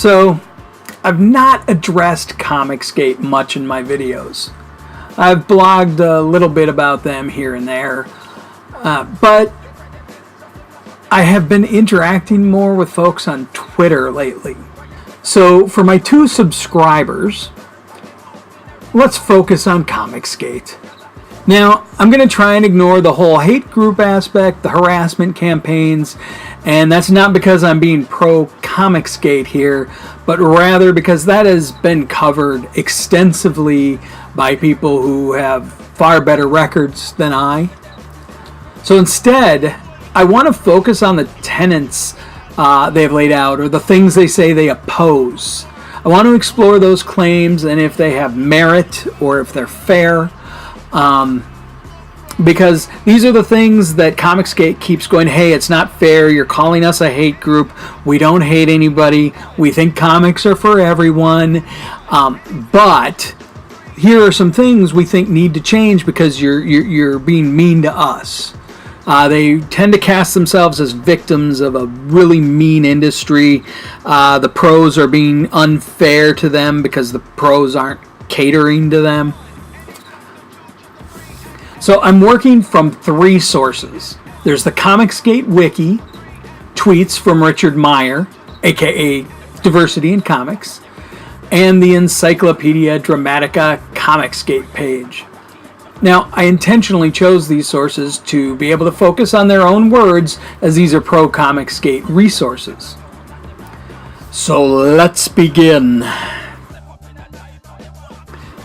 So, I've not addressed ComicsGate much in my videos. I've blogged a little bit about them here and there, but I have been interacting more with folks on Twitter lately. So, for my 2 subscribers, let's focus on ComicsGate. Now, I'm going to try and ignore the whole hate group aspect, the harassment campaigns, and that's not because I'm being pro-ComicsGate here, but rather because that has been covered extensively by people who have far better records than I. So instead, I want to focus on the tenets they've laid out, or the things they say they oppose. I want to explore those claims and if they have merit or if they're fair. Because these are the things that ComicsGate keeps going, hey, it's not fair, you're calling us a hate group, we don't hate anybody, we think comics are for everyone, but here are some things we think need to change because you're being mean to us. They tend to cast themselves as victims of a really mean industry. The pros are being unfair to them because the pros aren't catering to them. So I'm working from 3 sources. There's the ComicsGate Wiki, tweets from Richard Meyer, aka Diversity in Comics, and the Encyclopedia Dramatica ComicsGate page. Now, I intentionally chose these sources to be able to focus on their own words, as these are pro-ComicsGate resources. So let's begin.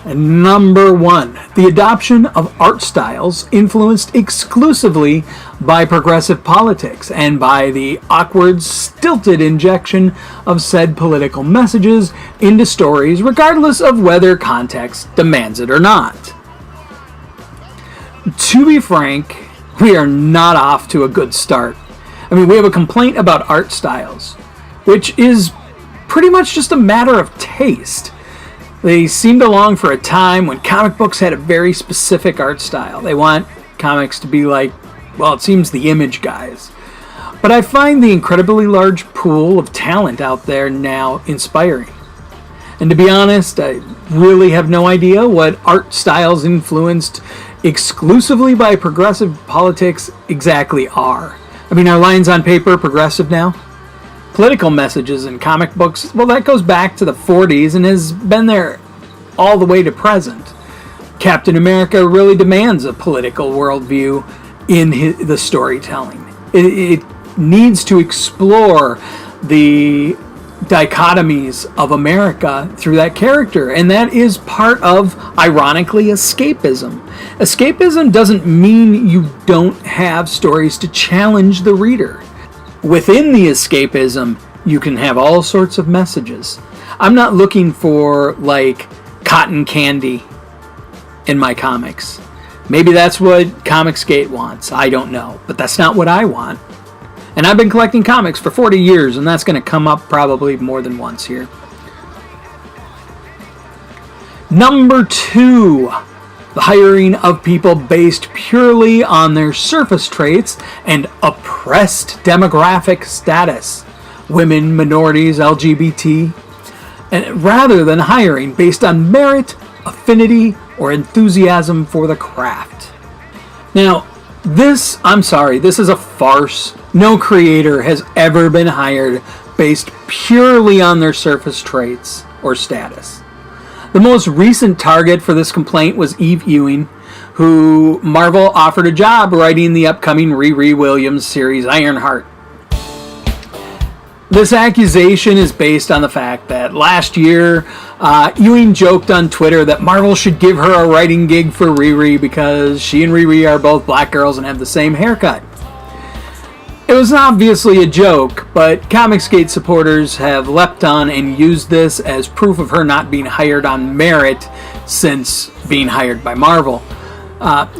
Number 1, the adoption of art styles influenced exclusively by progressive politics and by the awkward, stilted injection of said political messages into stories, regardless of whether context demands it or not. To be frank, we are not off to a good start. I mean, we have a complaint about art styles, which is pretty much just a matter of taste. They seemed along for a time when comic books had a very specific art style. They want comics to be like, well, it seems the Image guys. But I find the incredibly large pool of talent out there now inspiring. And to be honest, I really have no idea what art styles influenced exclusively by progressive politics exactly are. I mean, are lines on paper progressive now? Political messages in comic books, well, that goes back to the 40s and has been there all the way to present. Captain America really demands a political worldview in the storytelling. It needs to explore the dichotomies of America through that character, and that is part of, ironically, escapism. Escapism doesn't mean you don't have stories to challenge the reader. Within the escapism, you can have all sorts of messages. I'm not looking for, like, cotton candy in my comics. Maybe that's what ComicsGate wants. I don't know. But that's not what I want. And I've been collecting comics for 40 years, and that's going to come up probably more than once here. Number 2. The hiring of people based purely on their surface traits and oppressed demographic status, women, minorities, LGBT, and rather than hiring based on merit, affinity, or enthusiasm for the craft. Now, this is a farce. No creator has ever been hired based purely on their surface traits or status. The most recent target for this complaint was Eve Ewing, who Marvel offered a job writing the upcoming Riri Williams series Ironheart. This accusation is based on the fact that last year, Ewing joked on Twitter that Marvel should give her a writing gig for Riri because she and Riri are both black girls and have the same haircut. It was obviously a joke, but ComicsGate supporters have leapt on and used this as proof of her not being hired on merit since being hired by Marvel.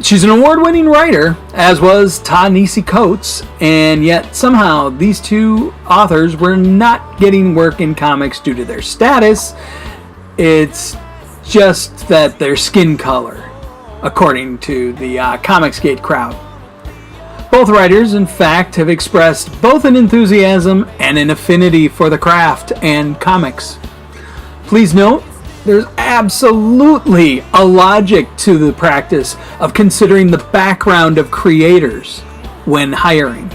She's an award-winning writer, as was Ta-Nehisi Coates, and yet somehow these 2 authors were not getting work in comics due to their status. It's just that their skin color, according to the ComicsGate crowd. Both writers, in fact, have expressed both an enthusiasm and an affinity for the craft and comics. Please note, there's absolutely a logic to the practice of considering the background of creators when hiring.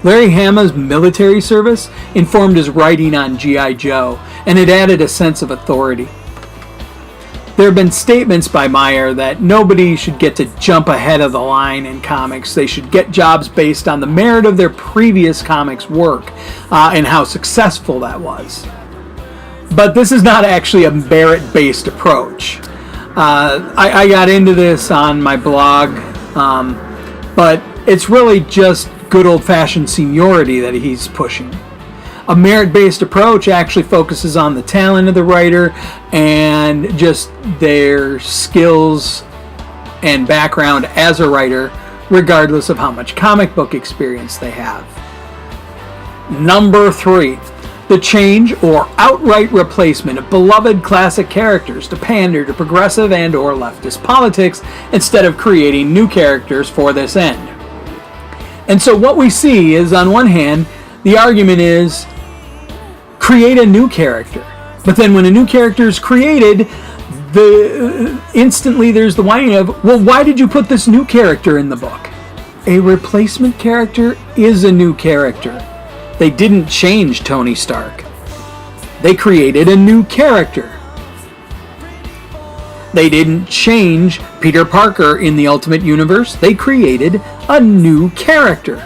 Larry Hama's military service informed his writing on G.I. Joe, and it added a sense of authority. There have been statements by Meyer that nobody should get to jump ahead of the line in comics. They should get jobs based on the merit of their previous comics work and how successful that was. But this is not actually a merit-based approach. I got into this on my blog, but it's really just good old-fashioned seniority that he's pushing. A merit-based approach actually focuses on the talent of the writer and just their skills and background as a writer, regardless of how much comic book experience they have. Number 3, the change or outright replacement of beloved classic characters to pander to progressive and or leftist politics instead of creating new characters for this end. And so what we see is, on one hand, the argument is create a new character. But then when a new character is created, instantly there's the whining of, well, why did you put this new character in the book? A replacement character is a new character. They didn't change Tony Stark. They created a new character. They didn't change Peter Parker in the Ultimate Universe. They created a new character.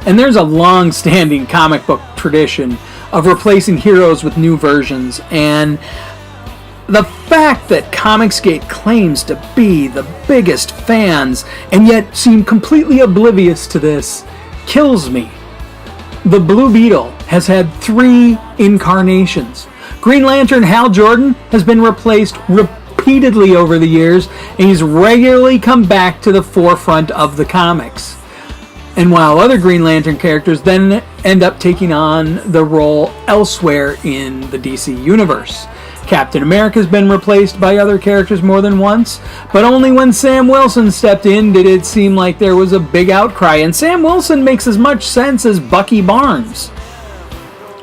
And there's a long-standing comic book tradition of replacing heroes with new versions, and the fact that ComicsGate claims to be the biggest fans and yet seem completely oblivious to this kills me. The Blue Beetle has had 3 incarnations. Green Lantern Hal Jordan has been replaced repeatedly over the years, and he's regularly come back to the forefront of the comics. And while other Green Lantern characters then end up taking on the role elsewhere in the DC universe. Captain America has been replaced by other characters more than once, but only when Sam Wilson stepped in did it seem like there was a big outcry, and Sam Wilson makes as much sense as Bucky Barnes.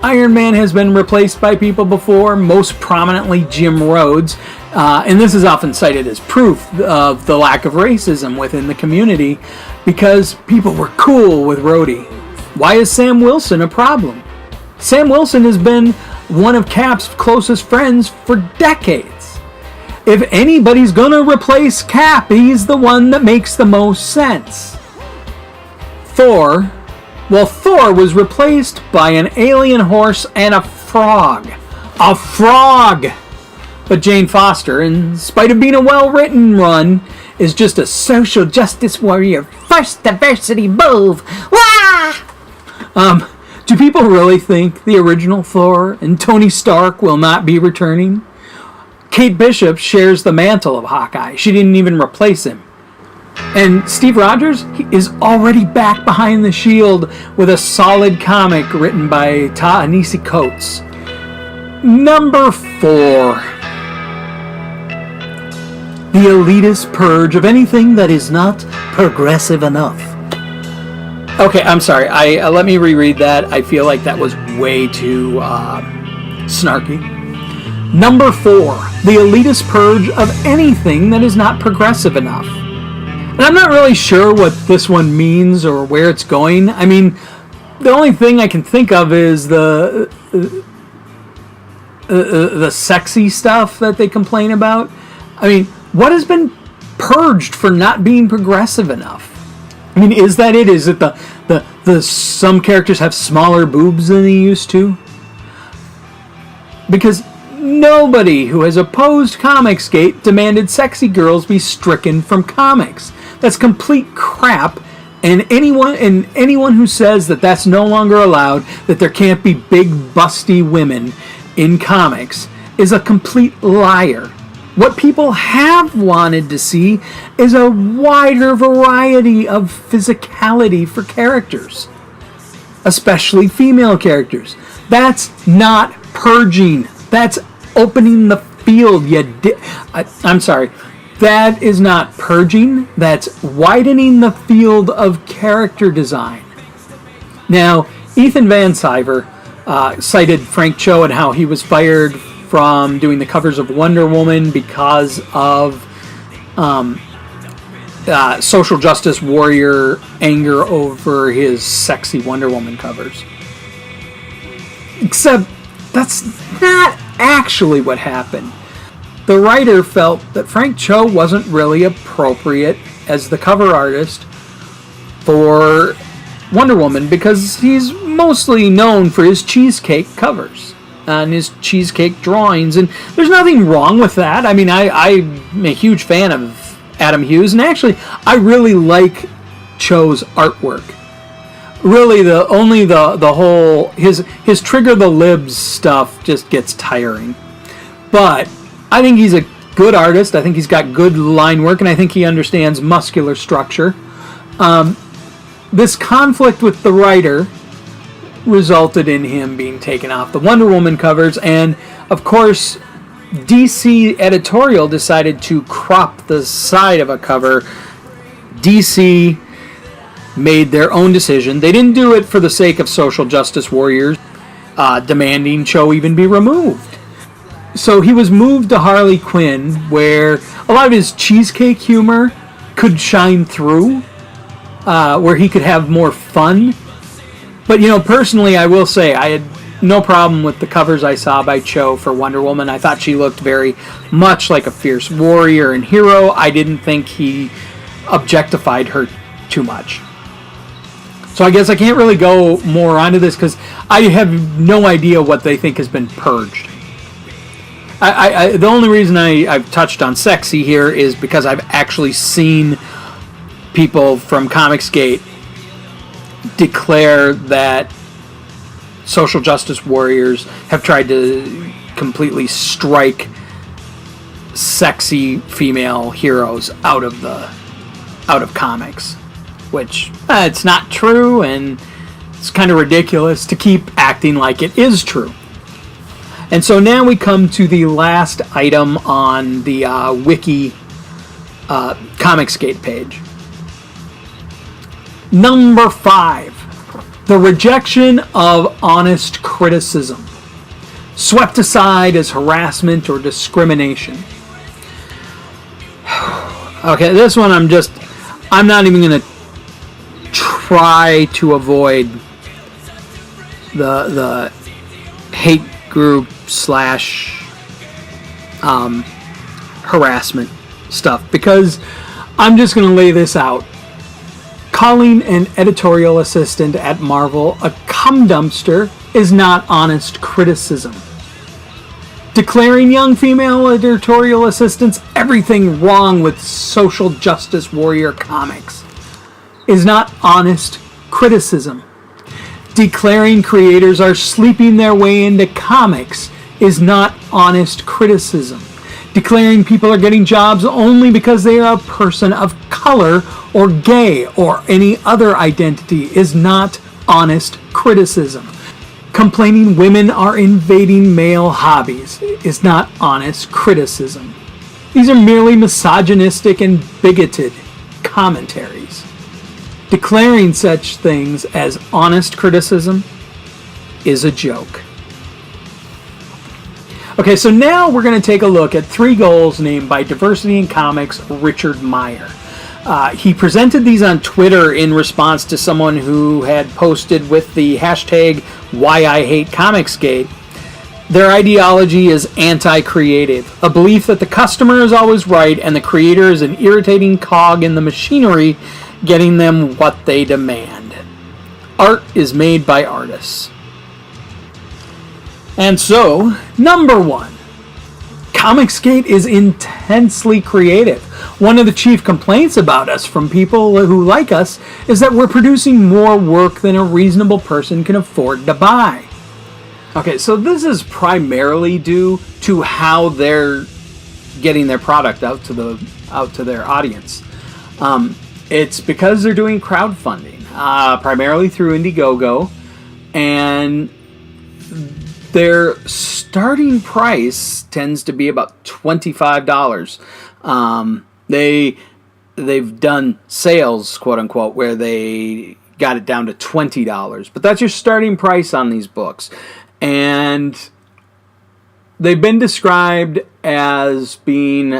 Iron Man has been replaced by people before, most prominently Jim Rhodes, and this is often cited as proof of the lack of racism within the community because people were cool with Rhodey. Why is Sam Wilson a problem? Sam Wilson has been one of Cap's closest friends for decades. If anybody's gonna replace Cap, he's the one that makes the most sense. Thor was replaced by an alien horse and a frog. A frog! But Jane Foster, in spite of being a well-written run, is just a social justice warrior. First diversity move! Wah! Do people really think the original Thor and Tony Stark will not be returning? Kate Bishop shares the mantle of Hawkeye. She didn't even replace him. And Steve Rogers is already back behind the shield with a solid comic written by Ta-Nehisi Coates. Number 4. The elitist purge of anything that is not progressive enough. Okay, I'm sorry. Let me reread that. I feel like that was way too snarky. Number 4. The elitist purge of anything that is not progressive enough. And I'm not really sure what this one means or where it's going. I mean, the only thing I can think of is the sexy stuff that they complain about. I mean, what has been purged for not being progressive enough? I mean, is that it? Is it the some characters have smaller boobs than they used to? Because nobody who has opposed ComicsGate demanded sexy girls be stricken from comics. That's complete crap, and anyone who says that that's no longer allowed, that there can't be big busty women in comics, is a complete liar. What people have wanted to see is a wider variety of physicality for characters, especially female characters. That's not purging. That's opening the field. I'm sorry. That is not purging, that's widening the field of character design. Now, Ethan Van Sciver cited Frank Cho and how he was fired from doing the covers of Wonder Woman because of social justice warrior anger over his sexy Wonder Woman covers. Except that's not actually what happened. The writer felt that Frank Cho wasn't really appropriate as the cover artist for Wonder Woman because he's mostly known for his cheesecake covers and his cheesecake drawings, and there's nothing wrong with that. I mean, I'm a huge fan of Adam Hughes, and actually I really like Cho's artwork. Really, the whole his Trigger the Libs stuff just gets tiring. But I think he's a good artist. I think he's got good line work, and I think he understands muscular structure. This conflict with the writer resulted in him being taken off the Wonder Woman covers, and of course DC editorial decided to crop the side of a cover. DC made their own decision. They didn't do it for the sake of social justice warriors demanding Cho even be removed. So he was moved to Harley Quinn, where a lot of his cheesecake humor could shine through, where he could have more fun. But, personally, I will say I had no problem with the covers I saw by Cho for Wonder Woman. I thought she looked very much like a fierce warrior and hero. I didn't think he objectified her too much. So I guess I can't really go more onto this because I have no idea what they think has been purged. The only reason I've touched on sexy here is because I've actually seen people from ComicsGate declare that social justice warriors have tried to completely strike sexy female heroes out of comics, which it's not true, and it's kind of ridiculous to keep acting like it is true. And so now we come to the last item on the wiki ComicsGate page. Number 5, the rejection of honest criticism, swept aside as harassment or discrimination. Okay, this one I'm not even going to try to avoid the hate group / harassment stuff, because I'm just going to lay this out. Calling an editorial assistant at Marvel a cum dumpster is not honest criticism. Declaring young female editorial assistants everything wrong with social justice warrior comics is not honest criticism. Declaring creators are sleeping their way into comics is not honest criticism. Declaring people are getting jobs only because they are a person of color or gay or any other identity is not honest criticism. Complaining women are invading male hobbies is not honest criticism. These are merely misogynistic and bigoted commentaries. Declaring such things as honest criticism is a joke. Okay, so now we're going to take a look at 3 goals named by Diversity in Comics Richard Meyer. He presented these on Twitter in response to someone who had posted with the hashtag #WhyIHateComicsGate. Their ideology is anti-creative, a belief that the customer is always right and the creator is an irritating cog in the machinery, getting them what they demand. Art is made by artists. And so, number 1, ComicsGate is intensely creative. One of the chief complaints about us from people who like us is that we're producing more work than a reasonable person can afford to buy. Okay, so this is primarily due to how they're getting their product out to their audience. It's because they're doing crowdfunding, primarily through Indiegogo, and their starting price tends to be about $25. They've done sales, quote unquote, where they got it down to $20, but that's your starting price on these books. And they've been described as being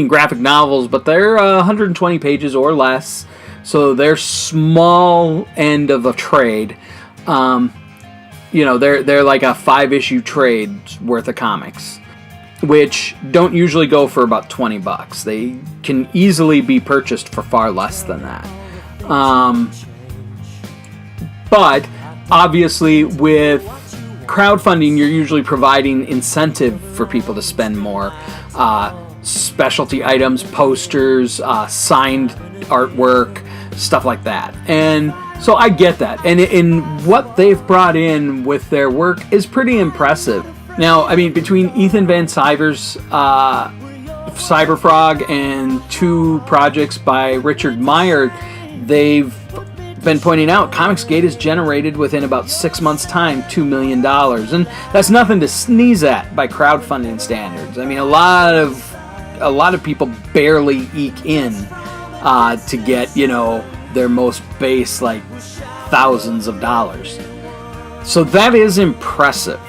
graphic novels, but they're 120 pages or less, so they're small end of a trade. They're like a 5-issue trade worth of comics, which don't usually go for about $20. They can easily be purchased for far less than that. But obviously with crowdfunding, you're usually providing incentive for people to spend more. Specialty items, posters, signed artwork, stuff like that. And so I get that. And in what they've brought in with their work is pretty impressive. Now, I mean, between Ethan Van Sciver's Cyberfrog and 2 projects by Richard Meyer, they've been pointing out ComicsGate has generated within about 6 months' time $2 million. And that's nothing to sneeze at by crowdfunding standards. I mean, a lot of people barely eke in to get, their most base, like, thousands of dollars. So that is impressive.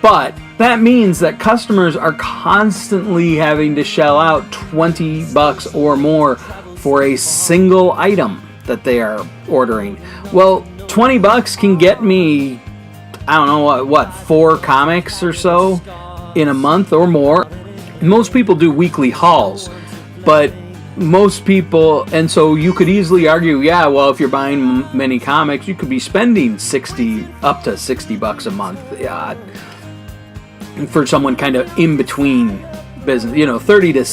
But that means that customers are constantly having to shell out $20 or more for a single item that they are ordering. Well, $20 can get me, I don't know, what 4 comics or so in a month or more. Most people do weekly hauls, but most people, and so you could easily argue, yeah, well, if you're buying many comics, you could be spending up to $60 a month for someone kind of in between business, 30 to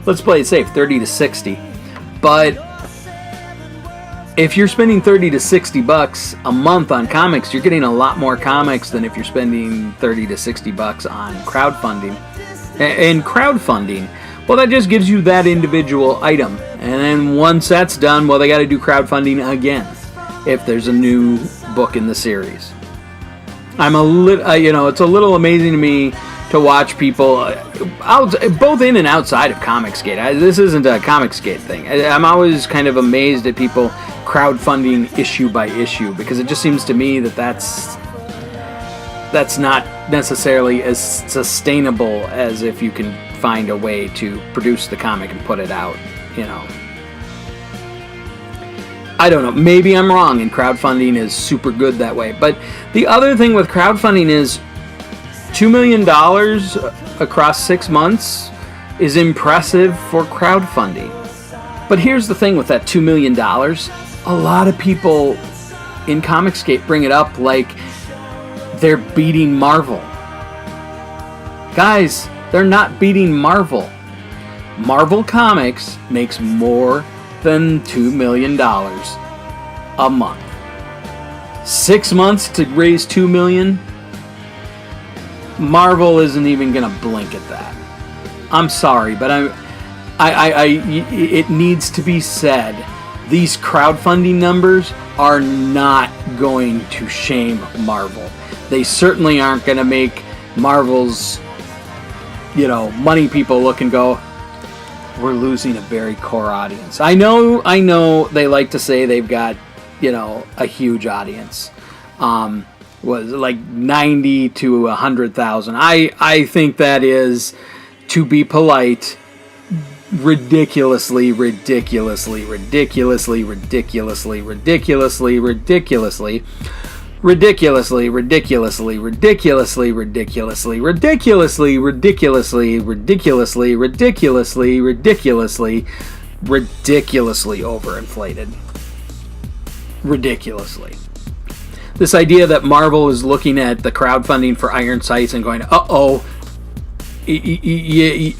let's play it safe, 30 to 60. But if you're spending $30 to $60 a month on comics, you're getting a lot more comics than if you're spending $30 to $60 on crowdfunding. And crowdfunding, well, that just gives you that individual item. And then once that's done, well, they got to do crowdfunding again if there's a new book in the series. I'm it's a little amazing to me to watch people both in and outside of ComicsGate. This isn't a ComicsGate thing. I'm always kind of amazed at people crowdfunding issue by issue, because it just seems to me that that's not necessarily as sustainable as if you can find a way to produce the comic and put it out, I don't know. Maybe I'm wrong and crowdfunding is super good that way. But the other thing with crowdfunding is $2 million across 6 months is impressive for crowdfunding. But here's the thing with that $2 million. A lot of people in ComicsGate bring it up like they're beating Marvel. Guys, they're not beating Marvel. Marvel Comics makes more than $2 million a month. 6 months to raise $2 million? Marvel isn't even gonna blink at that. I'm sorry, but it needs to be said. These crowdfunding numbers are not going to shame Marvel. They certainly aren't gonna make Marvel's, money people look and go, we're losing a very core audience. I know they like to say they've got, a huge audience. Was like 90 to 100,000. I think that is, to be polite, ridiculously ridiculously ridiculously ridiculously ridiculously ridiculously ridiculously ridiculously ridiculously ridiculously ridiculously ridiculously ridiculously ridiculously ridiculously ridiculously overinflated. Ridiculously. This idea that Marvel is looking at the crowdfunding for Iron Sights and going, uh-oh,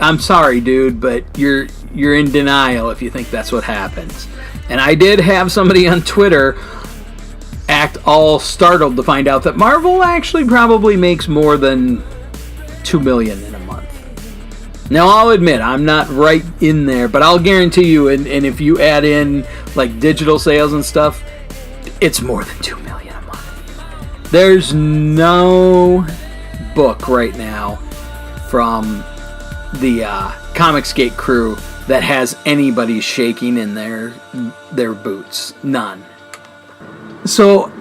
I'm sorry, dude, but you're in denial if you think that's what happens. And I did have somebody on Twitter act all startled to find out that Marvel actually probably makes more than $2 million in a month. Now, I'll admit, I'm not right in there, but I'll guarantee you, and if you add in like digital sales and stuff, it's more than $2 million a month. There's no book right now from the ComicsGate crew that has anybody shaking in their boots. None. So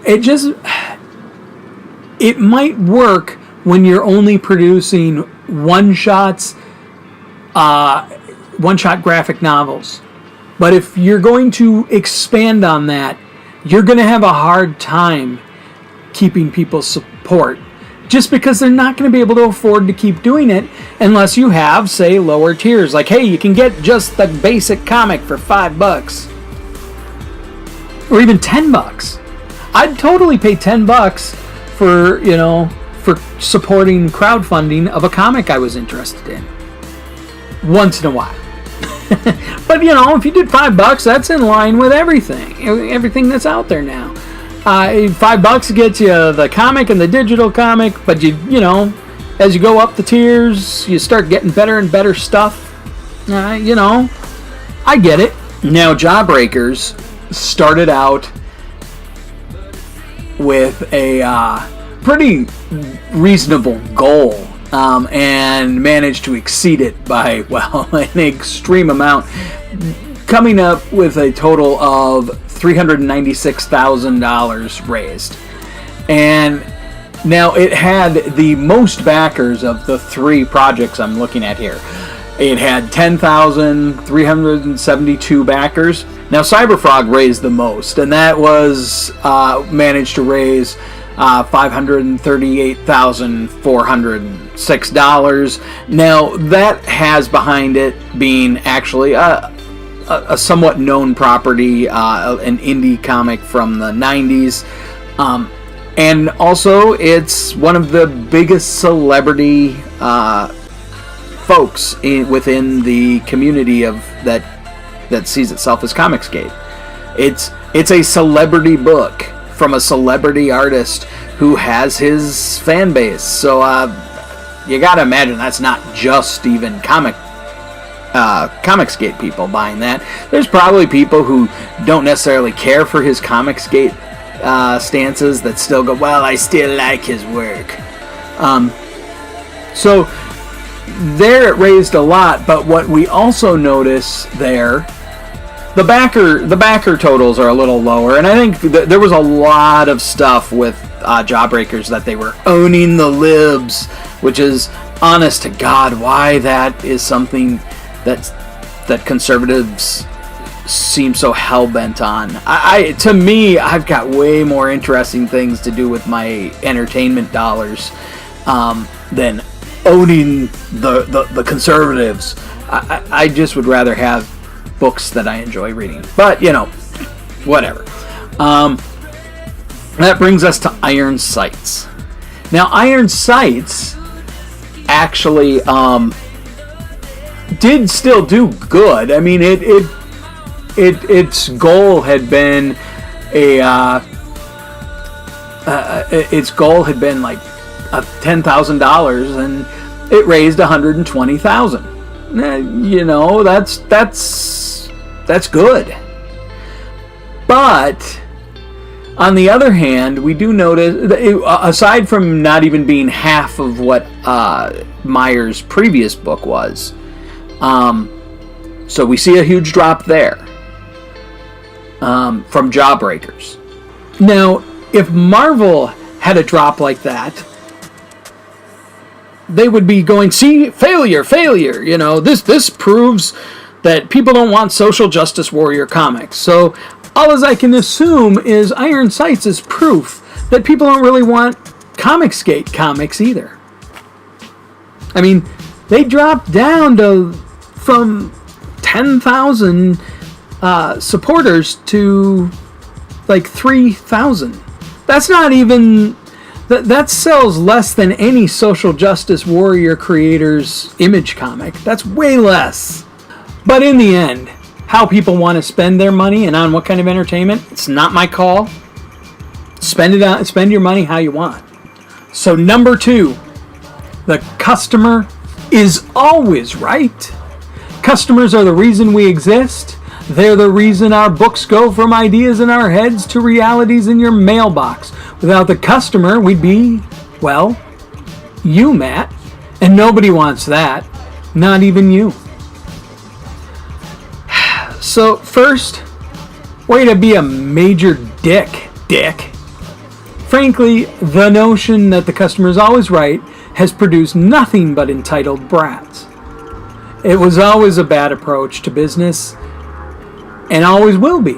it might work when you're only producing one-shot graphic novels. But if you're going to expand on that, you're going to have a hard time keeping people's support, just because they're not going to be able to afford to keep doing it unless you have, say, lower tiers. Like, hey, you can get just the basic comic for $5. Or even $10. I'd totally pay $10 for, for supporting crowdfunding of a comic I was interested in. Once in a while. But, if you did $5, that's in line with everything that's out there now. $5 gets you the comic and the digital comic, but as you go up the tiers, you start getting better and better stuff. I get it. Now, Jawbreakers started out with a pretty reasonable goal, and managed to exceed it by, an extreme amount, coming up with a total of $396,000 raised. And now it had the most backers of the three projects I'm looking at here. It had 10,372 backers. Now Cyberfrog raised the most, and that was managed to raise $538,406. Now that has behind it being actually a somewhat known property, an indie comic from the 90s, and also it's one of the biggest celebrity folks within the community of that sees itself as ComicsGate. It's a celebrity book from a celebrity artist who has his fan base. So you gotta imagine that's not just even ComicsGate people buying that. There's probably people who don't necessarily care for his ComicsGate stances that still go, well, I still like his work. So there it raised a lot, but what we also notice there, the backer totals are a little lower, and I think there was a lot of stuff with Jawbreakers that they were owning the libs, which is, honest to God, why that is something that conservatives seem so hell-bent on. To me, I've got way more interesting things to do with my entertainment dollars than owning the conservatives. I just would rather have books that I enjoy reading. But, whatever. That brings us to Iron Sights. Now, Iron Sights actually did still do good. I mean, its goal had been like $10,000, and it raised $120,000. That's good. But on the other hand, we do notice, aside from not even being half of what Meyer's previous book was, so we see a huge drop there from Jawbreakers. Now, if Marvel had a drop like that, they would be going, see, failure. This proves that people don't want social justice warrior comics. So all as I can assume is Iron Sights is proof that people don't really want ComicsGate comics either. I mean, they dropped down from 10,000 supporters to like 3,000. That's not even... That sells less than any social justice warrior creator's image comic. That's way less. But in the end, how people want to spend their money and on what kind of entertainment, it's not my call. Spend your money how you want. So number 2, the customer is always right. Customers are the reason we exist. They're the reason our books go from ideas in our heads to realities in your mailbox. Without the customer, we'd be, well, you, Matt. And nobody wants that. Not even you. So first, way to be a major dick. Frankly, the notion that the customer is always right has produced nothing but entitled brats. It was always a bad approach to business, and always will be.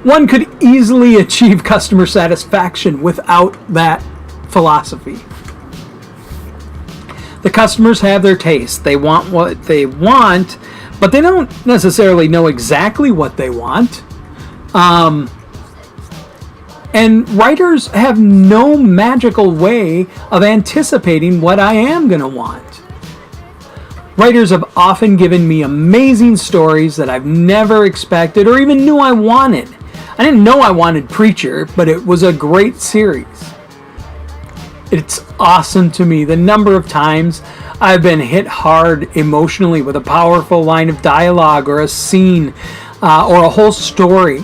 One could easily achieve customer satisfaction without that philosophy. The customers have their taste. They want what they want, but they don't necessarily know exactly what they want. And writers have no magical way of anticipating what I am going to want. Writers have often given me amazing stories that I've never expected or even knew I wanted. I didn't know I wanted Preacher, but it was a great series. It's awesome to me the number of times I've been hit hard emotionally with a powerful line of dialogue or a scene or a whole story.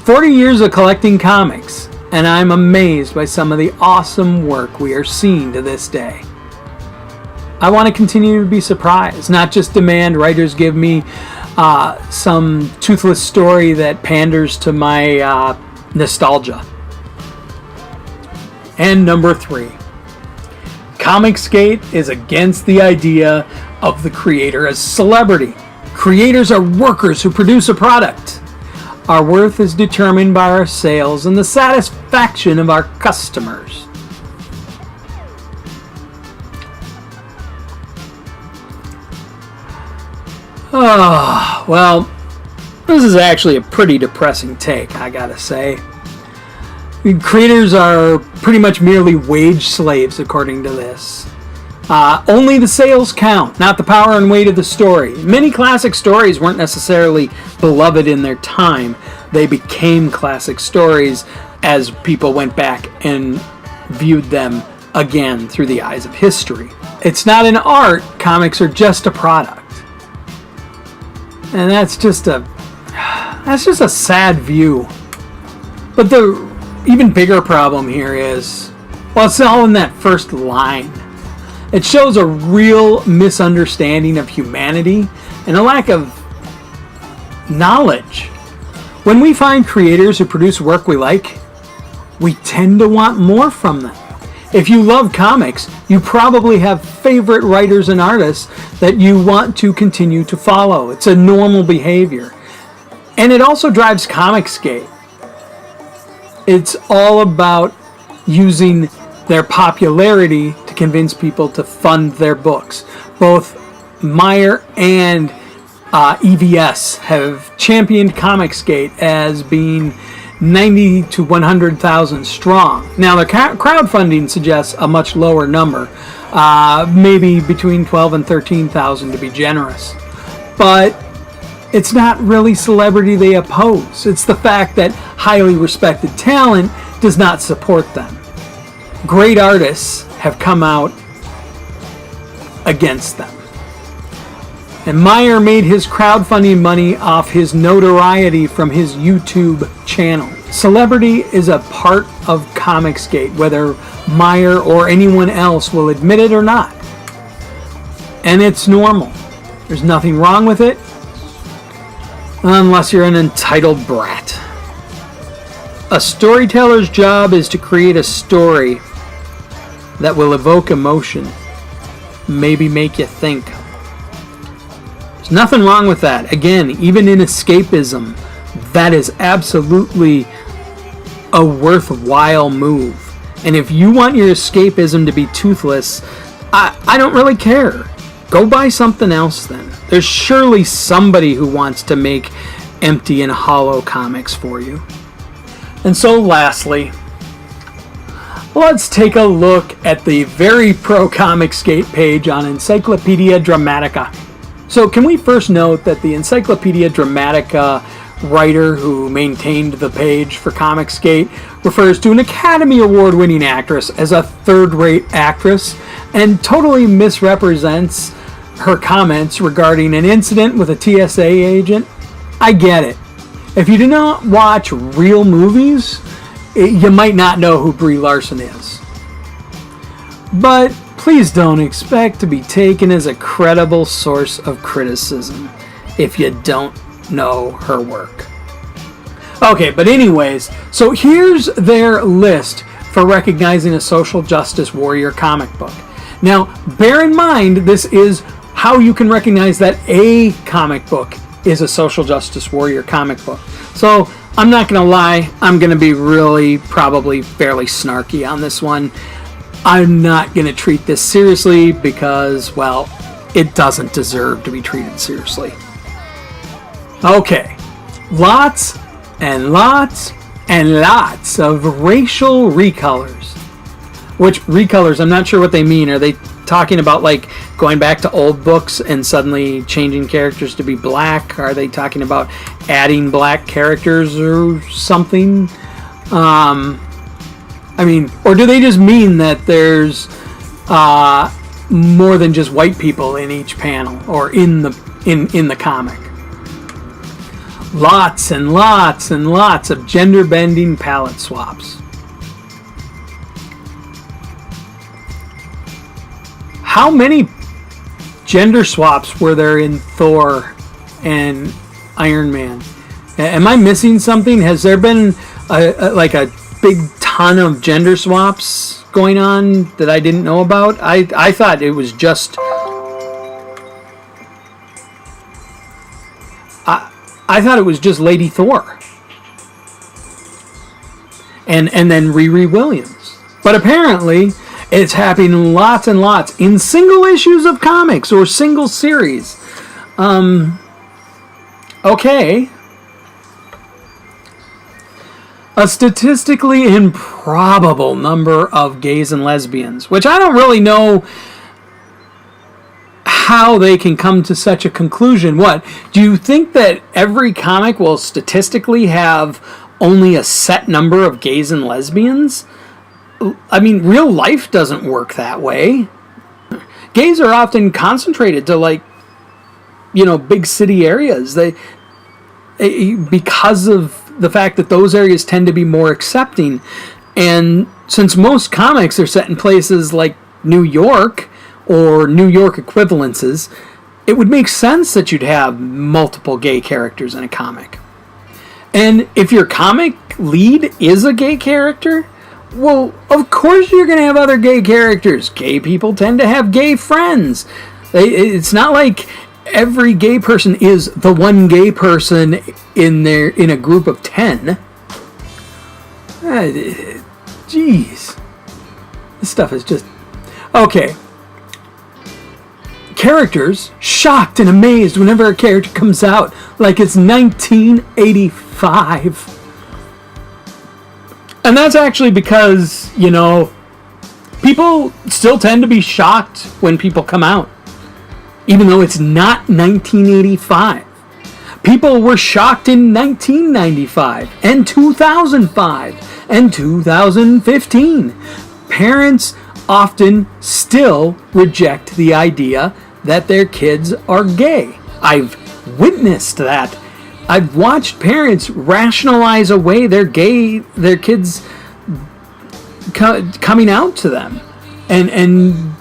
40 years of collecting comics, and I'm amazed by some of the awesome work we are seeing to this day. I want to continue to be surprised, not just demand writers give me some toothless story that panders to my nostalgia. And number 3, ComicsGate is against the idea of the creator as celebrity. Creators are workers who produce a product. Our worth is determined by our sales and the satisfaction of our customers. Oh, well, this is actually a pretty depressing take, I gotta say. Creators are pretty much merely wage slaves, according to this. Only the sales count, not the power and weight of the story. Many classic stories weren't necessarily beloved in their time. They became classic stories as people went back and viewed them again through the eyes of history. It's not an art. Comics are just a product. And that's just a sad view. But the even bigger problem here is, well, it's all in that first line. It shows a real misunderstanding of humanity and a lack of knowledge. When we find creators who produce work we like, we tend to want more from them. If you love comics, you probably have favorite writers and artists that you want to continue to follow. It's a normal behavior. And it also drives ComicsGate. It's all about using their popularity to convince people to fund their books. Both Meyer and EVS have championed ComicsGate as being 90 to 100,000 strong. Now, their crowdfunding suggests a much lower number, maybe between 12 and 13,000 to be generous. But it's not really celebrity they oppose. It's the fact that highly respected talent does not support them. Great artists have come out against them. And Meyer made his crowdfunding money off his notoriety from his YouTube channel. Celebrity is a part of ComicsGate, whether Meyer or anyone else will admit it or not. And it's normal. There's nothing wrong with it, unless you're an entitled brat. A storyteller's job is to create a story that will evoke emotion, maybe make you think. There's nothing wrong with that. Again, even in escapism, that is absolutely a worthwhile move. And if you want your escapism to be toothless, I don't really care. Go buy something else then. There's surely somebody who wants to make empty and hollow comics for you. And so lastly, let's take a look at the very pro ComicsGate page on Encyclopedia Dramatica. So can we first note that the Encyclopedia Dramatica writer who maintained the page for ComicsGate refers to an Academy Award-winning actress as a third-rate actress and totally misrepresents her comments regarding an incident with a TSA agent? I get it. If you do not watch real movies, you might not know who Brie Larson is. But please don't expect to be taken as a credible source of criticism if you don't know her work. Okay, but anyways, so here's their list for recognizing a social justice warrior comic book. Now, bear in mind, this is how you can recognize that a comic book is a social justice warrior comic book. So, I'm not going to lie, I'm going to be really, probably fairly snarky on this one. I'm not going to treat this seriously because, well, it doesn't deserve to be treated seriously. Okay, lots and lots and lots of racial recolors. Which recolors, I'm not sure what they mean. Are they talking about like going back to old books and suddenly changing characters to be black? Are they talking about adding black characters or something? I mean, or do they just mean that there's more than just white people in each panel or in the comic? Lots and lots and lots of gender-bending palette swaps. How many gender swaps were there in Thor and Iron Man? Am I missing something? Has there been a big ton of gender swaps going on that I didn't know about? I thought it was just... I thought it was just Lady Thor. And then Riri Williams. But apparently, it's happening lots and lots in single issues of comics or single series. Okay. A statistically improbable number of gays and lesbians, which I don't really know how they can come to such a conclusion. What? Do you think that every comic will statistically have only a set number of gays and lesbians? I mean, real life doesn't work that way. Gays are often concentrated to big city areas. Because of the fact that those areas tend to be more accepting. And since most comics are set in places like New York or New York equivalences, it would make sense that you'd have multiple gay characters in a comic. And if your comic lead is a gay character, well, of course you're going to have other gay characters. Gay people tend to have gay friends. It's not like every gay person is the one gay person in a group of 10. Jeez. This stuff is just... Okay. Characters shocked and amazed whenever a character comes out like it's 1985. And that's actually because, people still tend to be shocked when people come out. Even though it's not 1985. People were shocked in 1995 and 2005 and 2015. Parents often still reject the idea that their kids are gay. I've witnessed that. I've watched parents rationalize away their kids coming out to them and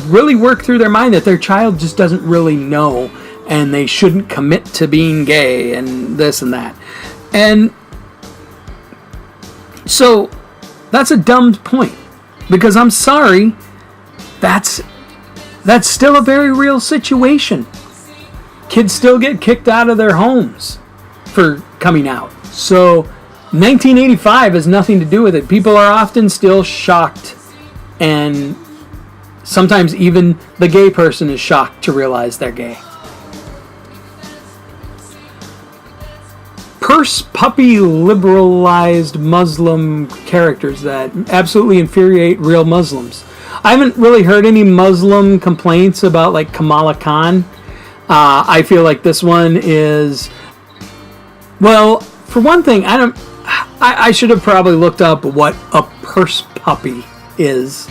really work through their mind that their child just doesn't really know and they shouldn't commit to being gay and this and that. And so that's a dumb point, because I'm sorry, that's still a very real situation. Kids still get kicked out of their homes for coming out. So 1985 has nothing to do with it. People are often still shocked, and sometimes even the gay person is shocked to realize they're gay. Purse puppy liberalized Muslim characters that absolutely infuriate real Muslims. I haven't really heard any Muslim complaints about Kamala Khan. I feel like this one is, well, for one thing, I should have probably looked up what a purse puppy is.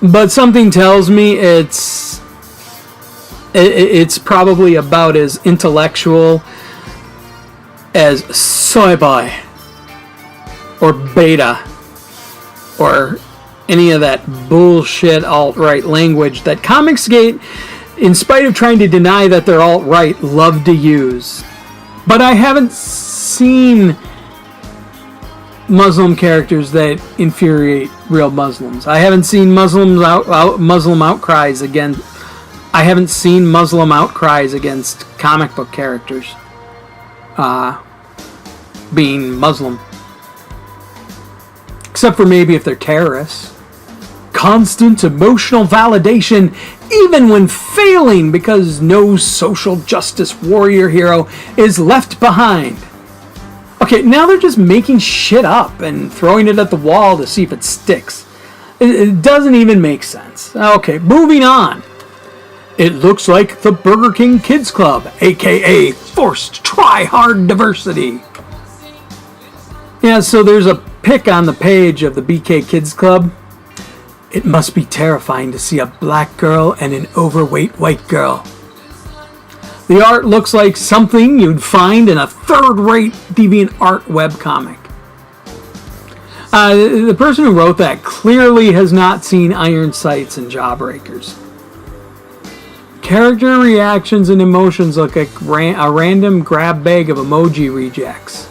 But something tells me it's probably about as intellectual as Soy Boy or Beta or any of that bullshit alt-right language that ComicsGate, in spite of trying to deny that they're alt-right, love to use. But I haven't seen Muslim characters that infuriate real Muslims. I haven't seen Muslim outcries against. I haven't seen Muslim outcries against comic book characters being Muslim, except for maybe if they're terrorists. Constant emotional validation, even when failing, because no social justice warrior hero is left behind. Okay, now they're just making shit up and throwing it at the wall to see if it sticks. It doesn't even make sense. Okay, moving on. It looks like the Burger King Kids Club, aka forced try-hard diversity. Yeah, so there's a pic on the page of the BK Kids Club. It must be terrifying to see a black girl and an overweight white girl. The art looks like something you'd find in a third-rate DeviantArt webcomic. The person who wrote that clearly has not seen Iron Sights and Jawbreakers. Character reactions and emotions look like a random grab bag of emoji rejects.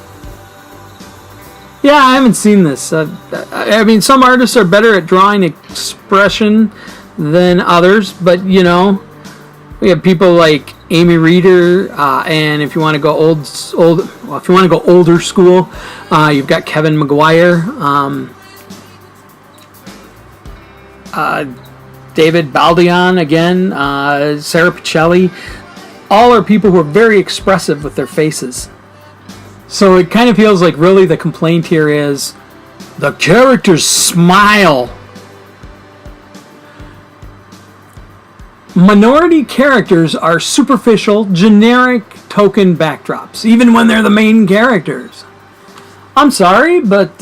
Yeah, I haven't seen this. I mean, some artists are better at drawing expression than others, but you know, we have people like Amy Reeder, and if you want to go if you want to go older school, you've got Kevin McGuire, David Baldeon again, Sarah Pichelli. All are people who are very expressive with their faces. So it kind of feels like really the complaint here is the characters smile. Minority characters are superficial, generic token backdrops, even when they're the main characters. I'm sorry, but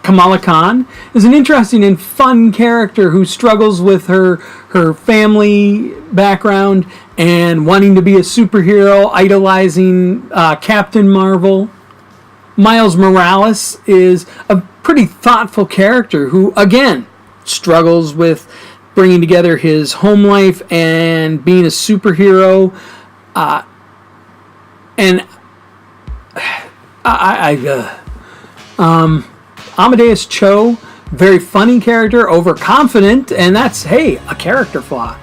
Kamala Khan is an interesting and fun character who struggles with her family background and wanting to be a superhero, idolizing Captain Marvel. Miles Morales is a pretty thoughtful character who, again, struggles with bringing together his home life and being a superhero. Amadeus Cho, very funny character, overconfident, and that's, hey, a character flaw.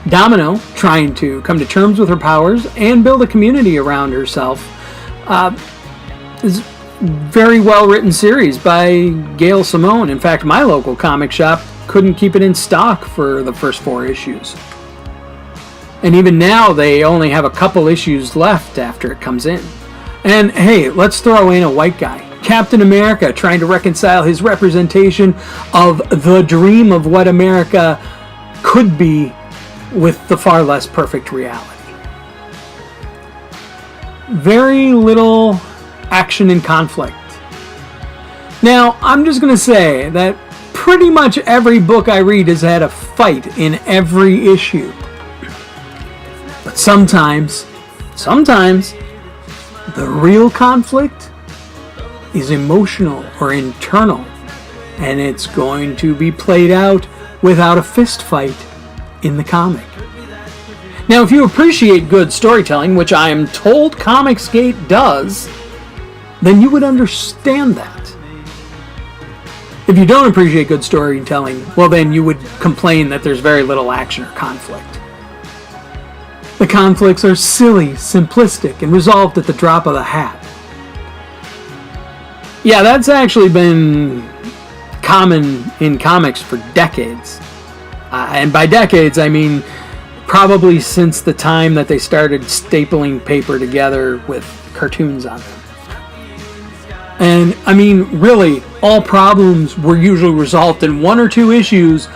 Domino, trying to come to terms with her powers and build a community around herself. Is very well written series by Gail Simone. In fact, my local comic shop couldn't keep it in stock for the first 4 issues. And even now, they only have a couple issues left after it comes in. And hey, let's throw in a white guy. Captain America trying to reconcile his representation of the dream of what America could be with the far less perfect reality. Very little action and conflict. Now, I'm just going to say that pretty much every book I read has had a fight in every issue. But sometimes, the real conflict is emotional or internal, and it's going to be played out without a fist fight in the comic. Now, if you appreciate good storytelling, which I am told ComicsGate does, then you would understand that. If you don't appreciate good storytelling, well then you would complain that there's very little action or conflict. The conflicts are silly, simplistic, and resolved at the drop of the hat. Yeah, that's actually been common in comics for decades. And by decades, I mean probably since the time that they started stapling paper together with cartoons on them. And, I mean, really, all problems were usually resolved in 1 or 2 issues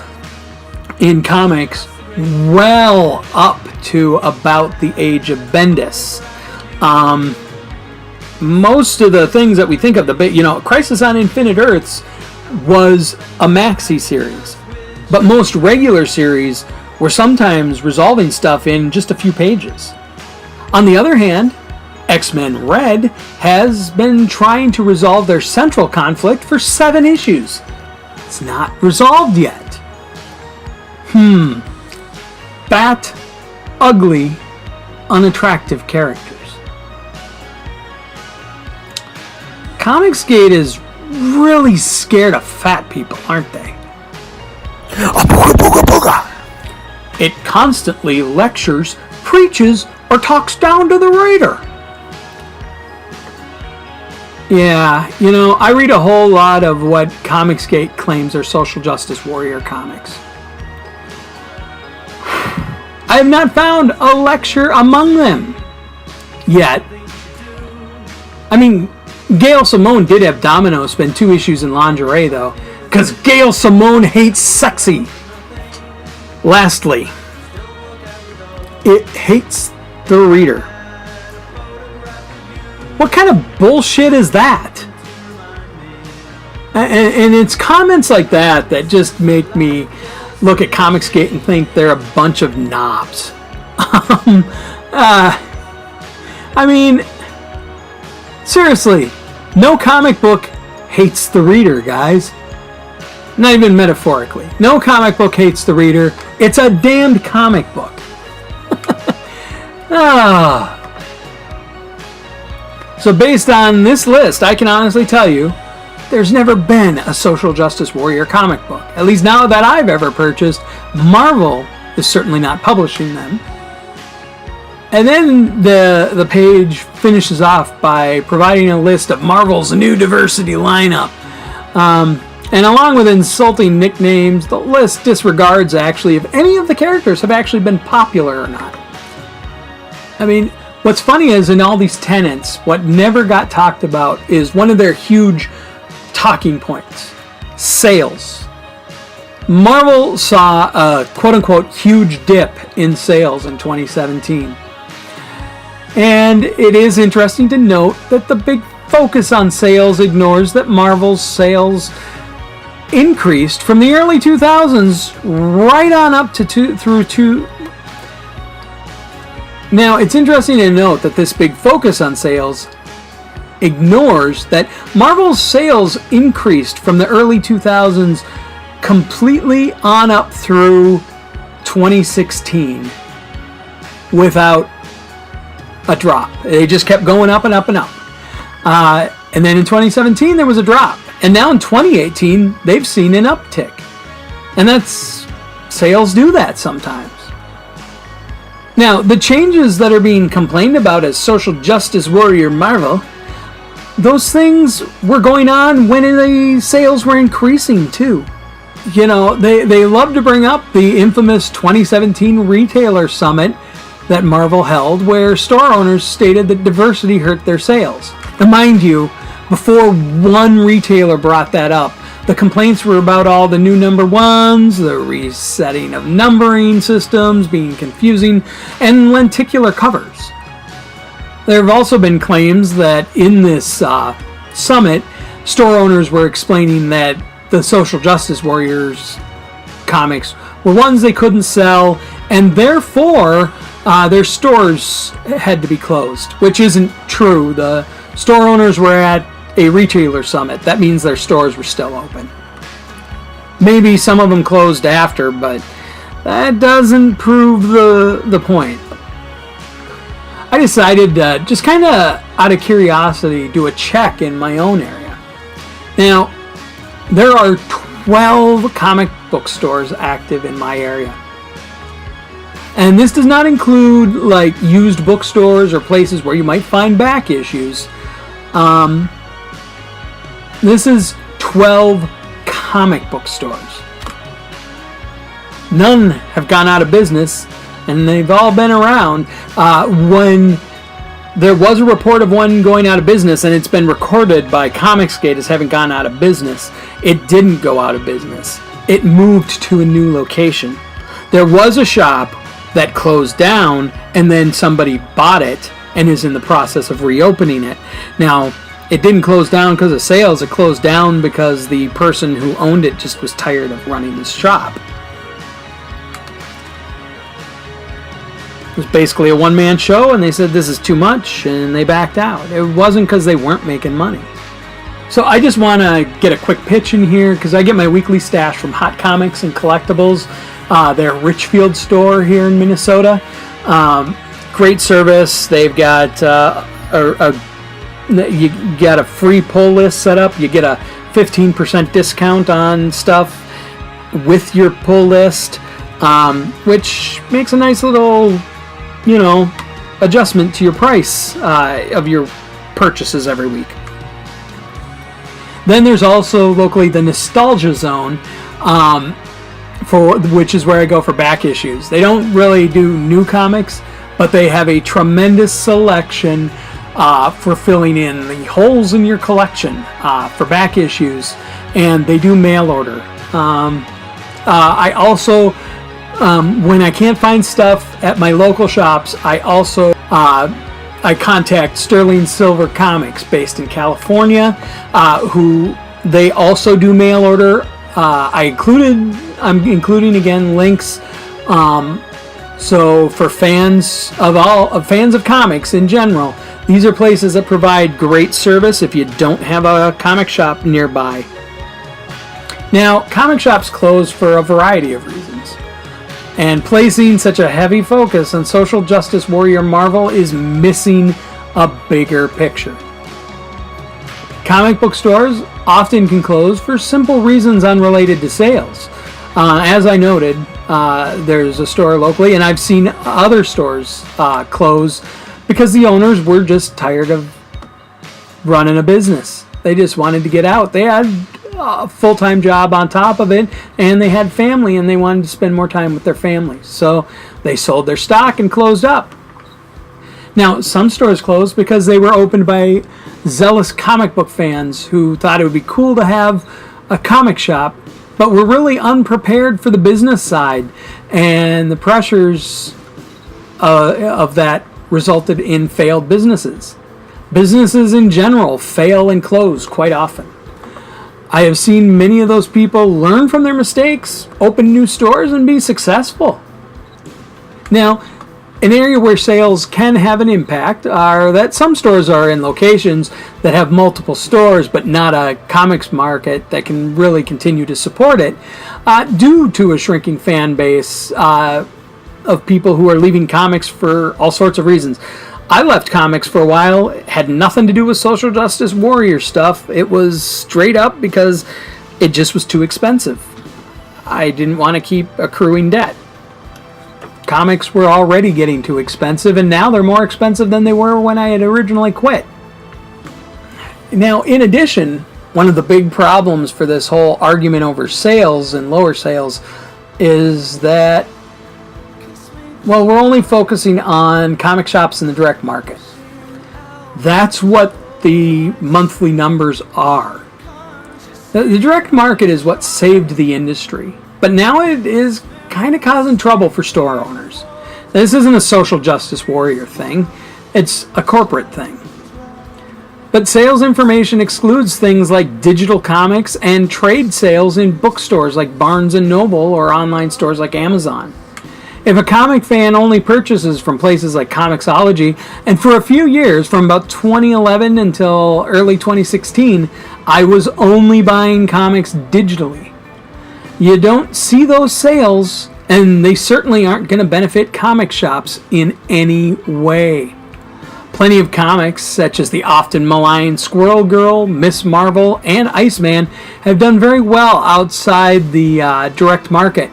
in comics well up to about the age of Bendis. Most of the things that we think of, Crisis on Infinite Earths was a maxi series. But most regular series were sometimes resolving stuff in just a few pages. On the other hand, X-Men Red has been trying to resolve their central conflict for 7 issues. It's not resolved yet. Fat, ugly, unattractive characters. ComicsGate is really scared of fat people, aren't they? It constantly lectures, preaches, or talks down to the reader. Yeah, you know, I read a whole lot of what ComicsGate claims are social justice warrior comics. I have not found a lecture among them yet. I mean, Gail Simone did have Domino spend 2 issues in lingerie, though, because Gail Simone hates sexy. Lastly, it hates the reader. What kind of bullshit is that? And it's comments like that that just make me look at ComicsGate and think they're a bunch of knobs. I mean, seriously, no comic book hates the reader, guys. Not even metaphorically. No comic book hates the reader. It's a damned comic book. So based on this list, I can honestly tell you, there's never been a social justice warrior comic book. At least now that I've ever purchased. Marvel is certainly not publishing them. And then the page finishes off by providing a list of Marvel's new diversity lineup. And along with insulting nicknames, the list disregards actually if any of the characters have actually been popular or not. I mean, what's funny is in all these tenets, what never got talked about is one of their huge talking points: sales. Marvel saw a quote-unquote huge dip in sales in 2017. And it is interesting to note that the big focus on sales ignores that Marvel's sales increased from the early 2000s right on up to Now, it's interesting to note that this big focus on sales ignores that Marvel's sales increased from the early 2000s completely on up through 2016 without a drop. They just kept going up and up and up. And then in 2017 there was a drop. And now in 2018 they've seen an uptick. And that's, sales do that sometimes. Now, the changes that are being complained about as social justice warrior Marvel, those things were going on when the sales were increasing too. You know, they love to bring up the infamous 2017 retailer summit that Marvel held, where store owners stated that diversity hurt their sales. And mind you, before one retailer brought that up, the complaints were about all the new number ones, the resetting of numbering systems being confusing, and lenticular covers. There have also been claims that in this summit, store owners were explaining that the social justice warriors comics were ones they couldn't sell, and therefore their stores had to be closed, which isn't true. The store owners were at a retailer summit. That means their stores were still open. Maybe some of them closed after, but that doesn't prove the point. I decided to just kind of out of curiosity do a check in my own area. Now, there are 12 comic book stores active in my area. And this does not include like used bookstores or places where you might find back issues. This is 12 comic book stores. None have gone out of business, and they've all been around. When there was a report of one going out of business, and it's been recorded by ComicsGate as having gone out of business, it didn't go out of business. It moved to a new location. There was a shop that closed down, and then somebody bought it and is in the process of reopening it. Now, it didn't close down because of sales. It closed down because the person who owned it just was tired of running his shop. It was basically a one-man show, and they said this is too much, and they backed out. It wasn't because they weren't making money. So I just want to get a quick pitch in here because I get my weekly stash from Hot Comics and Collectables, their Richfield store here in Minnesota. Great service. They've got you got a free pull list set up. You get a 15% discount on stuff with your pull list, which makes a nice little, adjustment to your price of your purchases every week. Then there's also locally the Nostalgia Zone, which is where I go for back issues. They don't really do new comics, but they have a tremendous selection for filling in the holes in your collection for back issues, and they do mail order. I also, when I can't find stuff at my local shops, I contact Sterling Silver Comics based in California, who they also do mail order. I'm including again links. So for fans of comics in general, these are places that provide great service if you don't have a comic shop nearby. Now, comic shops close for a variety of reasons, and placing such a heavy focus on social justice warrior Marvel is missing a bigger picture. Comic book stores often can close for simple reasons unrelated to sales. As I noted, there's a store locally, and I've seen other stores close because the owners were just tired of running a business. They just wanted to get out. They had a full-time job on top of it, and they had family, and they wanted to spend more time with their families. So they sold their stock and closed up. Now, some stores closed because they were opened by zealous comic book fans who thought it would be cool to have a comic shop, but were really unprepared for the business side, and the pressures of that resulted in failed businesses. Businesses in general fail and close quite often. I have seen many of those people learn from their mistakes, open new stores, and be successful. Now, an area where sales can have an impact are that some stores are in locations that have multiple stores but not a comics market that can really continue to support it due to a shrinking fan base of people who are leaving comics for all sorts of reasons. I left comics for a while. It had nothing to do with social justice warrior stuff. It was straight up because it just was too expensive. I didn't want to keep accruing debt. Comics were already getting too expensive, and now they're more expensive than they were when I had originally quit. Now, in addition, one of the big problems for this whole argument over sales and lower sales is that, well, we're only focusing on comic shops in the direct market. That's what the monthly numbers are. The direct market is what saved the industry, but now it is kind of causing trouble for store owners. This isn't a social justice warrior thing, it's a corporate thing. But sales information excludes things like digital comics and trade sales in bookstores like Barnes & Noble or online stores like Amazon. If a comic fan only purchases from places like Comixology, and for a few years, from about 2011 until early 2016, I was only buying comics digitally. You don't see those sales, and they certainly aren't going to benefit comic shops in any way. Plenty of comics, such as the often maligned Squirrel Girl, Miss Marvel, and Iceman, have done very well outside the direct market.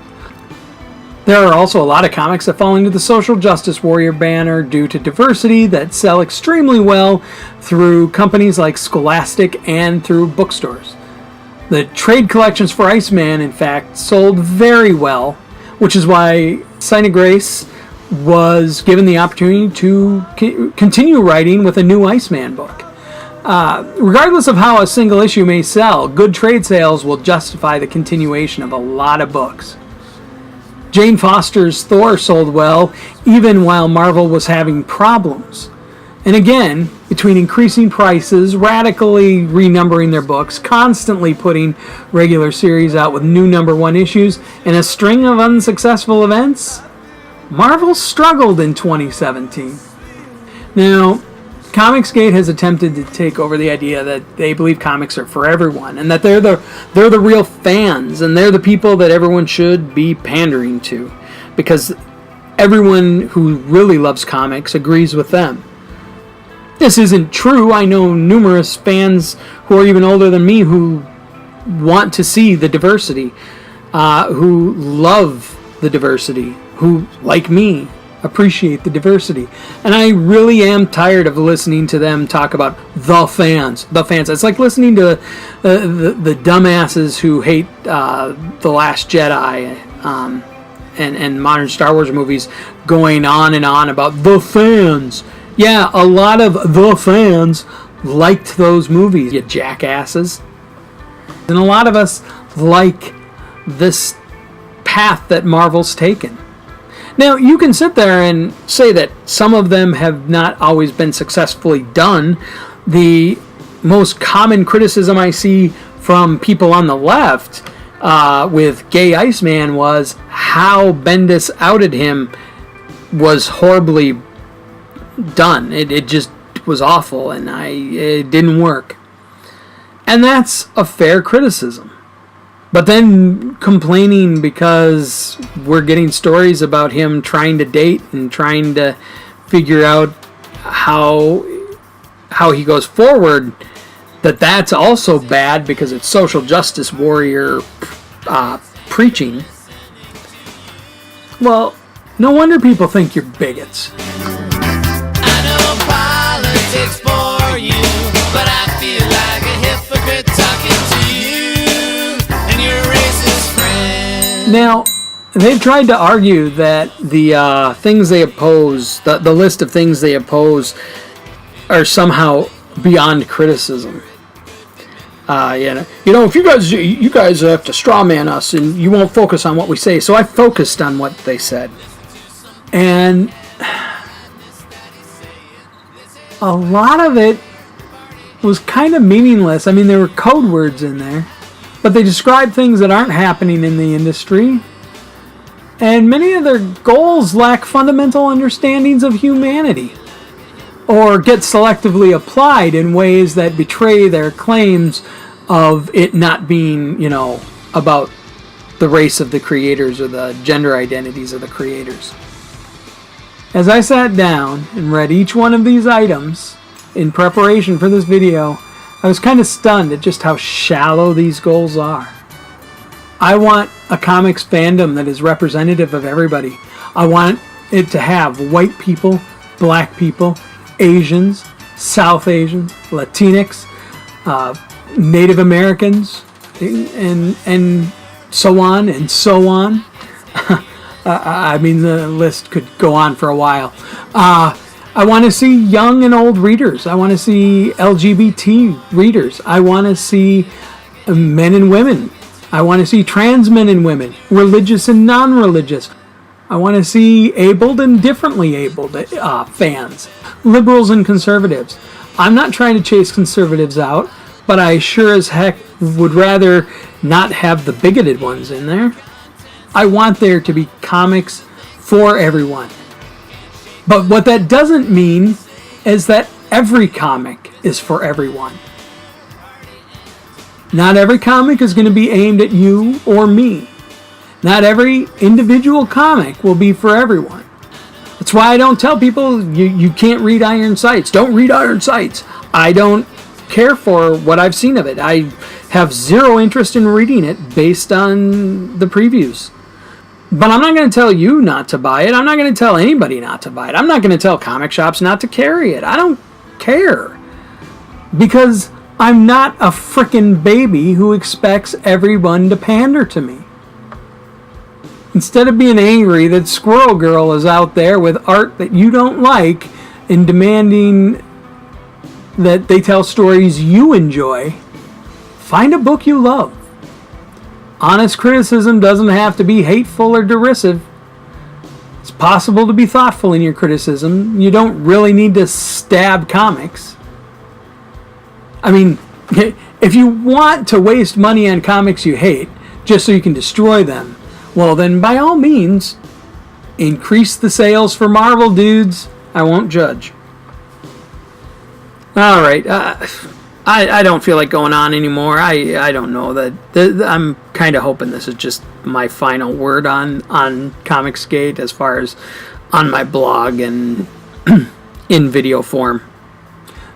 There are also a lot of comics that fall into the social justice warrior banner due to diversity that sell extremely well through companies like Scholastic and through bookstores. The trade collections for Iceman, in fact, sold very well, which is why Sign of Grace was given the opportunity to continue writing with a new Iceman book. Regardless of how a single issue may sell, good trade sales will justify the continuation of a lot of books. Jane Foster's Thor sold well, even while Marvel was having problems. And again, between increasing prices, radically renumbering their books, constantly putting regular series out with new #1 issues, and a string of unsuccessful events, Marvel struggled in 2017. Now, ComicsGate has attempted to take over the idea that they believe comics are for everyone, and that they're the real fans, and they're the people that everyone should be pandering to, because everyone who really loves comics agrees with them. This isn't true. I know numerous fans who are even older than me who want to see the diversity, who love the diversity, who, like me, appreciate the diversity. And I really am tired of listening to them talk about the fans. It's like listening to the dumbasses who hate The Last Jedi and modern Star Wars movies going on and on about the fans. Yeah, a lot of the fans liked those movies, you jackasses. And a lot of us like this path that Marvel's taken. Now, you can sit there and say that some of them have not always been successfully done. The most common criticism I see from people on the left with Gay Iceman was how Bendis outed him was horribly done. It just was awful, and it didn't work. And that's a fair criticism. But then complaining because we're getting stories about him trying to date and trying to figure out how he goes forward, that's also bad because it's social justice warrior preaching. Well, no wonder people think you're bigots. I know politics for you, but I feel like a hypocrite talking to you and your racist friend. Now, they've tried to argue that the things they oppose, the list of things they oppose, are somehow beyond criticism. If you guys have to strawman us and you won't focus on what we say. So I focused on what they said. And a lot of it was kind of meaningless. I mean, there were code words in there, but they describe things that aren't happening in the industry. And many of their goals lack fundamental understandings of humanity, or get selectively applied in ways that betray their claims of it not being, about the race of the creators or the gender identities of the creators. As I sat down and read each one of these items in preparation for this video, I was kind of stunned at just how shallow these goals are. I want a comics fandom that is representative of everybody. I want it to have white people, black people, Asians, South Asians, Latinx, Native Americans, and so on and so on. I mean, the list could go on for a while. I want to see young and old readers. I want to see LGBT readers. I want to see men and women. I want to see trans men and women, religious and non-religious. I want to see abled and differently abled fans, liberals and conservatives. I'm not trying to chase conservatives out, but I sure as heck would rather not have the bigoted ones in there. I want there to be comics for everyone. But what that doesn't mean is that every comic is for everyone. Not every comic is going to be aimed at you or me. Not every individual comic will be for everyone. That's why I don't tell people you can't read Iron Sights. Don't read Iron Sights. I don't care for what I've seen of it. I have zero interest in reading it based on the previews. But I'm not going to tell you not to buy it. I'm not going to tell anybody not to buy it. I'm not going to tell comic shops not to carry it. I don't care. Because I'm not a frickin' baby who expects everyone to pander to me. Instead of being angry that Squirrel Girl is out there with art that you don't like and demanding that they tell stories you enjoy, find a book you love. Honest criticism doesn't have to be hateful or derisive. It's possible to be thoughtful in your criticism. You don't really need to stab comics. I mean, if you want to waste money on comics you hate just so you can destroy them, well then by all means, increase the sales for Marvel, dudes. I won't judge. All right. I don't feel like going on anymore. I don't know that. I'm kind of hoping this is just my final word on ComicsGate as far as on my blog and in video form.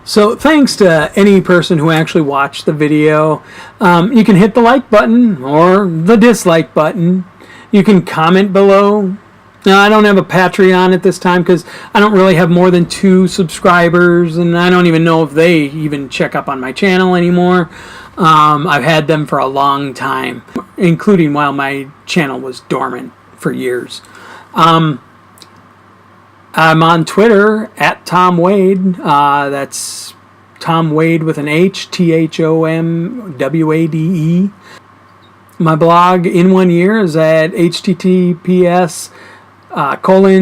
So thanks to any person who actually watched the video. You can hit the like button or the dislike button. You can comment below. Now, I don't have a Patreon at this time because I don't really have more than 2 subscribers, and I don't even know if they even check up on my channel anymore. I've had them for a long time, including while my channel was dormant for years. I'm on Twitter at Tom Wade. That's Tom Wade with an H, THOMWADE. My blog in 1 year is at https:// THOMWADE,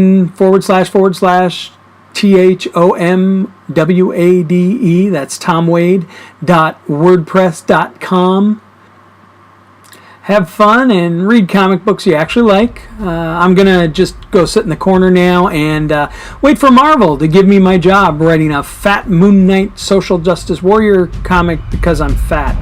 that's tomwade.wordpress.com. Have fun and read comic books you actually like. I'm going to just go sit in the corner now and wait for Marvel to give me my job writing a fat Moon Knight social justice warrior comic because I'm fat.